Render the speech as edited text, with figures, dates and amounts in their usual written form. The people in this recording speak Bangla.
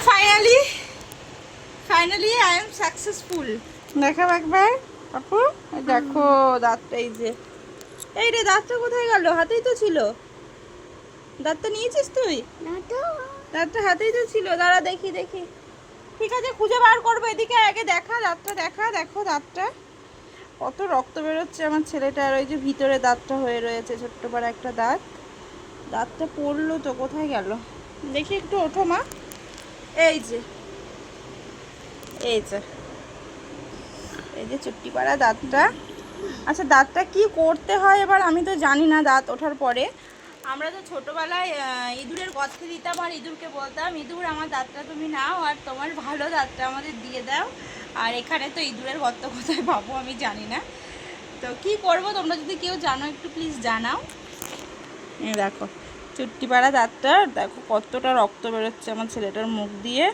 Finally finally I am successful. দেখাও একবার আপু, দেখো দাঁতটা, এই রে দাঁতটা কোথায় গেল? হাতেই তো ছিল। দাঁতটা নিয়েছিস তুই? দাঁতটা হাতেই তো ছিল। দাঁড়া দেখি দেখি। ঠিক আছে, খুঁজে বার করবো। এদিকে আগে দেখা দাঁতটা, দেখা, দেখো দাঁতটা কত রক্ত বেরোচ্ছে আমার ছেলেটার। ওই যে ভিতরে দাঁতটা হয়ে রয়েছে, ছোট্ট পাড়া একটা দাঁত। দাঁতটা পড়লো তো, কোথায় গেল দেখি, একটু ওঠো মা। এই যে এই যে এই যে চুট্টি পাড়া দাঁতটা। আচ্ছা, দাঁতটা কি করতে হয় এবার আমি তো জানি না। দাঁত ওঠার পরে আমরা তো ছোটোবেলায় ইঁদুরের গর্তে দিতাম, আর ইঁদুরকে বলতাম, ইঁদুর আমার দাঁতটা তুমি নাও আর তোমার ভালো দাঁতটা আমাদের দিয়ে দাও। আর এখানে তো ইঁদুরের গর্ত কোথায় পাবো আমি জানি না। তো কি করব, তোমরা যদি কেউ জানো একটু প্লিজ জানাও। দেখো চুট্টি পাড়া দাঁতটা, দেখো কতটা রক্ত বেরোচ্ছে আমার ছেলেটার মুখ দিয়ে।